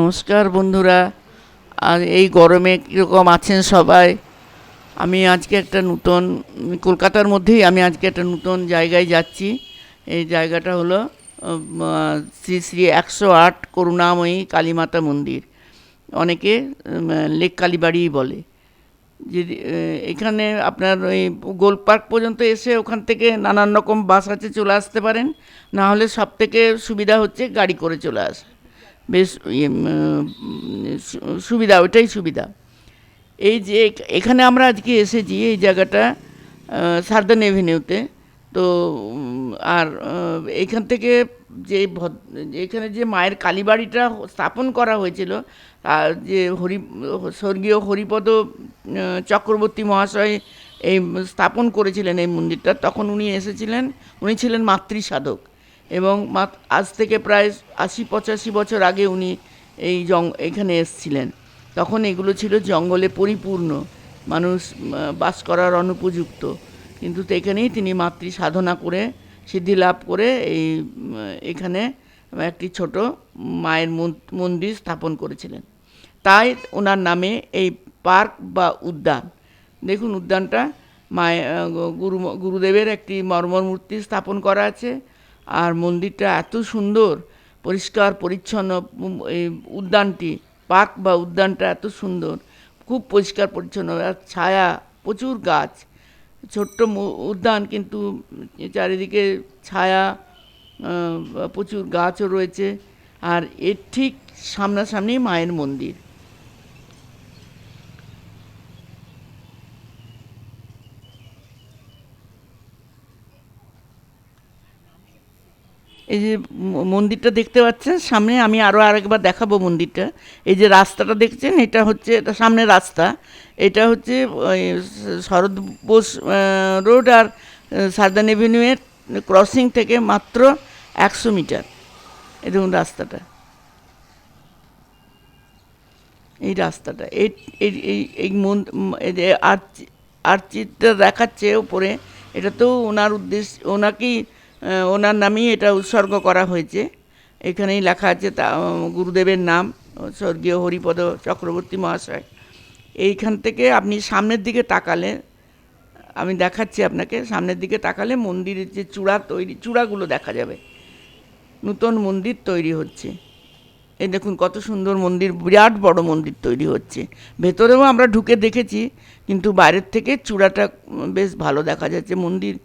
নমস্কার বন্ধুরা। আর এই গরমে কীরকম আছেন সবাই? আমি আজকে একটা নতুন কলকাতার মধ্যেই আমি আজকে একটা নতুন জায়গায় যাচ্ছি। এই জায়গাটা হলো শ্রী শ্রী 108 করুণাময়ী কালীমাতা মন্দির, অনেকে লেক কালীবাড়িই বলে। যদি এখানে আপনার ওই গোল পার্ক পর্যন্ত এসে ওখান থেকে নানান রকম বাস আছে, চলে আসতে পারেন। না হলে সব থেকে সুবিধা হচ্ছে গাড়ি করে চলে আসে, বেশ সুবিধা, ওইটাই সুবিধা। এই যে এখানে আমরা আজকে এসেছি এই জায়গাটা সার্দার্ন এভিনিউতে। তো আর এইখান থেকে যে এখানে যে মায়ের কালীবাড়িটা স্থাপন করা হয়েছিল, যে স্বর্গীয় হরিপদ চক্রবর্তী মহাশয় এই স্থাপন করেছিলেন এই মন্দিরটা, তখন উনি এসেছিলেন। উনি ছিলেন মাতৃ সাধক এবং আজ থেকে প্রায় ৮০-৮৫ বছর আগে উনি এখানে এসেছিলেন। তখন এগুলো ছিল জঙ্গলে পরিপূর্ণ, মানুষ বাস করার অনুপযুক্ত, কিন্তু এখানেই তিনি মাতৃ সাধনা করে সিদ্ধি লাভ করে এখানে একটি ছোট মায়ের মন্দির স্থাপন করেছিলেন। তাই ওনার নামে এই পার্ক বা উদ্যান। দেখুন উদ্যানটা গুরুদেবের একটি মর্মর মূর্তি স্থাপন করা আছে। আর মন্দিরটা এত সুন্দর, পরিষ্কার পরিচ্ছন্ন। এই উদ্যানটি, পার্ক বা উদ্যানটা এত সুন্দর, খুব পরিষ্কার পরিচ্ছন্ন, আর ছায়া, প্রচুর গাছ। ছোট্ট উদ্যান কিন্তু চারিদিকে ছায়া, প্রচুর গাছও রয়েছে। আর এর ঠিক সামনাসামনি মায়ের মন্দির। এই যে মন্দিরটা দেখতে পাচ্ছেন সামনে, আমি আরও আরেকবার দেখাবো মন্দিরটা। এই যে রাস্তাটা দেখছেন, এটা হচ্ছে সামনে রাস্তা। এটা হচ্ছে শরৎ বোস রোড আর সার্দার্ন এভিনিউয়ের ক্রসিং থেকে মাত্র 100 মিটার। এই দেখুন রাস্তাটা, এই রাস্তাটা, এই এই এই আর্চিটা দেখাচ্ছে ওপরে, এটা তো ওনার উদ্দেশ্য, ওনার নামেই এটা উৎসর্গ করা হয়েছে। এখানেই লেখা আছে গুরুদেবের নাম, স্বর্গীয় হরিপদ চক্রবর্তী মহাশয়। এইখান থেকে আপনি সামনের দিকে তাকালে, আমি দেখাচ্ছি আপনাকে, সামনের দিকে তাকালে মন্দিরের যে চূড়াগুলো দেখা যাবে। নূতন মন্দির তৈরি হচ্ছে। এই দেখুন কত সুন্দর মন্দির, বিরাট বড় মন্দির তৈরি হচ্ছে। ভেতরেও আমরা ঢুকে দেখেছি, কিন্তু বাইরের থেকে চূড়াটা বেশ ভালো দেখা যাচ্ছে। মন্দির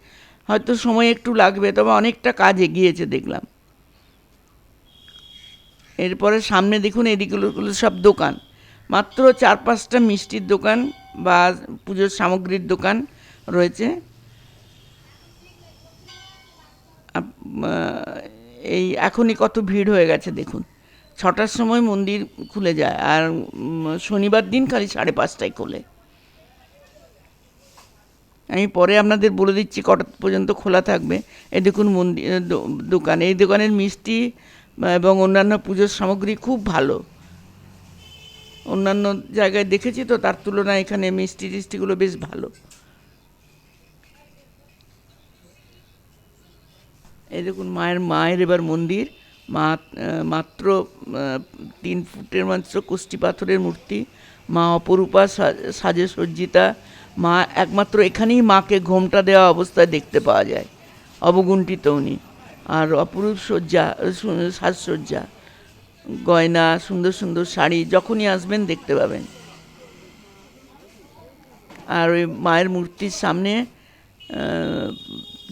হয়তো সময় একটু লাগবে, তবে অনেকটা কাজ এগিয়েছে দেখলাম। এরপরে সামনে দেখুন, এদিকগুলো সব দোকান, মাত্র 4-5টা মিষ্টির দোকান বা পুজোর সামগ্রীর দোকান রয়েছে। এই এখনই কত ভিড় হয়ে গেছে দেখুন। 6টার সময় মন্দির খুলে যায়, আর শনিবার দিন খালি 5:30টায় খোলে। আমি পরে আপনাদের বলে দিচ্ছি কটা পর্যন্ত খোলা থাকবে। এই দেখুন মন্দির দোকান, এই দোকানের মিষ্টি এবং অন্যান্য পুজোর সামগ্রী খুব ভালো। অন্যান্য জায়গায় দেখেছি তো, তার তুলনায় এখানে মিষ্টিগুলো বেশ ভালো। এই দেখুন মায়ের এবার মন্দির। মাত্র 3 ফুটের মাত্র কষ্টি পাথরের মূর্তি। মা অপরূপা সাজে সজ্জিতা। মা একমাত্র এখানেই মাকে ঘোমটা দেওয়া অবস্থায় দেখতে পাওয়া যায়, অবগুণ্ঠিত উনি। আর অপরূপ সাজসজ্জা, গয়না, সুন্দর সুন্দর শাড়ি, যখনই আসবেন দেখতে পাবেন। আর ওই মায়ের মূর্তির সামনে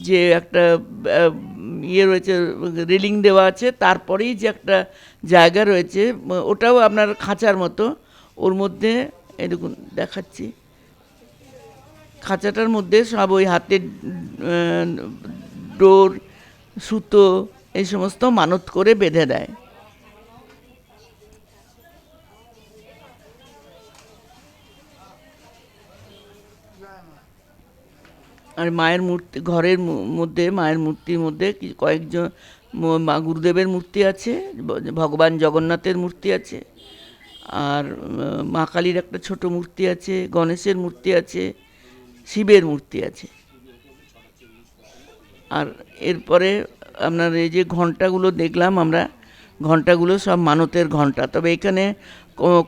যে একটা ইয়ে রয়েছে, রেলিং দেওয়া আছে, তারপরেই যে একটা জায়গা রয়েছে, ওটাও আপনার খাঁচার মতো। ওর মধ্যে এরকম দেখাচ্ছি, খাঁচাটার মধ্যে সব ওই হাতের ডোর, সুতো, এই সমস্ত মানত করে বেঁধে দেয়। আর মায়ের মূর্তি ঘরের মধ্যে, মায়ের মূর্তির মধ্যে কয়েকজন গুরুদেবের মূর্তি আছে, ভগবান জগন্নাথের মূর্তি আছে, আর মা কালীর একটা ছোট মূর্তি আছে, গণেশের মূর্তি আছে, শিবের মূর্তি আছে। আর এরপরে আপনার এই যে ঘন্টাগুলো দেখলাম আমরা, ঘণ্টাগুলো সব মানতের ঘণ্টা। তবে এখানে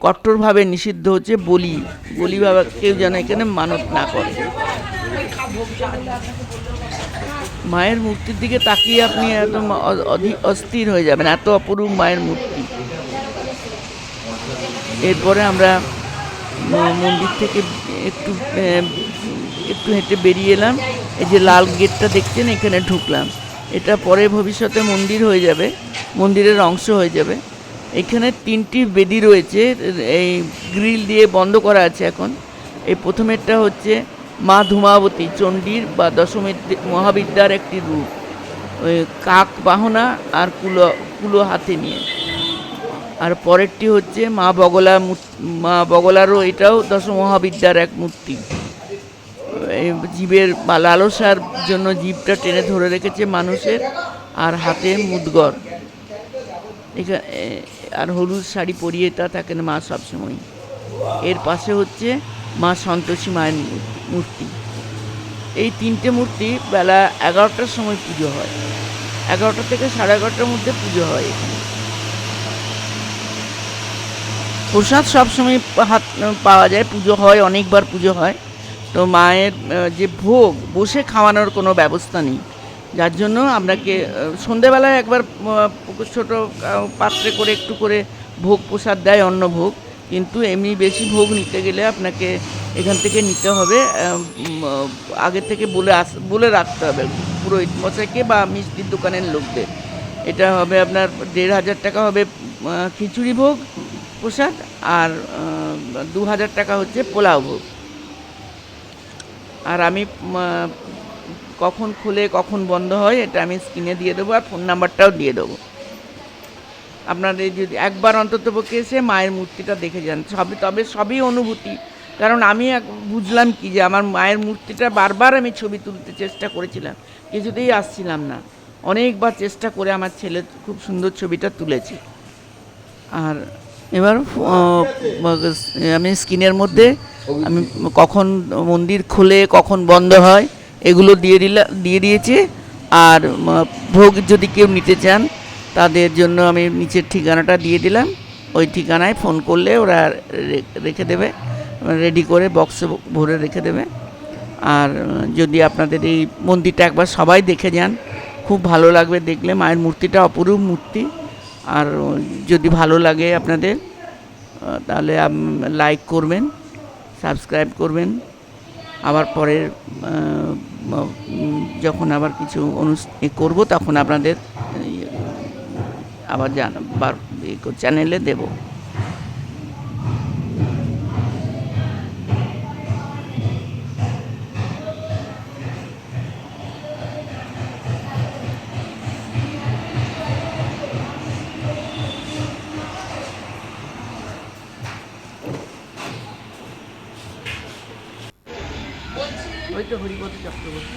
কট্টরভাবে নিষিদ্ধ হচ্ছে বলি, বলি বাবা কেউ যেন এখানে মানত না করে। মায়ের মূর্তির দিকে তাকিয়ে আপনি একদম অস্থির হয়ে যাবেন, এত অপরূপ মায়ের মূর্তি। এরপরে আমরা মন্দির থেকে একটু একটু হেঁটে বেরিয়ে এলাম। এই যে লাল গেটটা দেখছেন, এখানে ঢুকলাম। এটা পরে ভবিষ্যতে মন্দির হয়ে যাবে, মন্দিরের অংশ হয়ে যাবে। এখানে 3টি বেদি রয়েছে, এই গ্রিল দিয়ে বন্ধ করা আছে এখন। এই প্রথমেরটা হচ্ছে মা ধূমাবতী চণ্ডীর বা দশমী মহাবিদ্যার একটি রূপ, ওই কাক বাহনা আর কুলো হাতে নিয়ে। আর পরেরটি হচ্ছে মা বগলারও, এটাও দশমহাবিদ্যার এক মূর্তি। জীবের বা লালসার জন্য জীবটা টেনে ধরে রেখেছে মানুষের, আর হাতে মুদগর, এখানে আর হলুদ শাড়ি পরিয়ে তা থাকেন মা সবসময়। এর পাশে হচ্ছে মা সন্তোষী মায়ের মূর্তি। এই 3টে মূর্তি বেলা 11টার সময় পুজো হয়, 11টা থেকে 11:30টার মধ্যে পুজো হয় এখানে। প্রসাদ সবসময় পাওয়া যায়, পুজো হয়, অনেকবার পুজো হয়। তো মায়ের যে ভোগ বসে খাওয়ানোর কোনো ব্যবস্থা নেই, যার জন্য আপনাকে সন্ধেবেলায় একবার ছোটো পাত্রে করে একটু করে ভোগ প্রসাদ দেয়, অন্নভোগ। কিন্তু এমনি বেশি ভোগ নিতে গেলে আপনাকে এখান থেকে নিতে হবে, আগে থেকে বলে রাখতে হবে পুরোহিত মশাইকে বা মিষ্টির দোকানের লোকদের। এটা হবে আপনার 1,500 টাকা হবে খিচুড়ি ভোগ প্রসাদ, আর 2,000 টাকা হচ্ছে পোলাও ভোগ। আর আমি কখন খুলে কখন বন্ধ হয় এটা আমি স্ক্রিনে দিয়ে দেবো, আর ফোন নাম্বারটাও দিয়ে দেবো। আপনাদের যদি একবার অন্ততপক্ষে এসে মায়ের মূর্তিটা দেখে যান, তবে সবই অনুভূতি। কারণ আমি বুঝলাম কি যে আমার মায়ের মূর্তিটা বারবার আমি ছবি তুলতে চেষ্টা করেছিলাম, কিছুতেই আসছিলাম না। অনেকবার চেষ্টা করে আমার ছেলে খুব সুন্দর ছবিটা তুলেছে। আর এবার আমি স্ক্রিনের মধ্যে আমি কখন মন্দির খোলে কখন বন্ধ হয় এগুলো দিয়ে দিয়েছি। আর ভোগ যদি কেউ নিতে চান তাদের জন্য আমি নিচের ঠিকানাটা দিয়ে দিলাম, ওই ঠিকানায় ফোন করলে ওরা রেখে দেবে, রেডি করে বক্সে ভরে রেখে দেবে। আর যদি আপনাদের এই মন্দিরটা একবার সবাই দেখে যান, খুব ভালো লাগবে দেখলে। মায়ের মূর্তিটা অপরূপ মূর্তি। আর যদি ভালো লাগে আপনাদের তাহলে লাইক করবেন, সাবস্ক্রাইব করবেন। আবার পরের যখন আবার কিছু করব তখন আপনাদের আবার চ্যানেলে দেব। ওই তো হরিপদ চক্রবর্তী।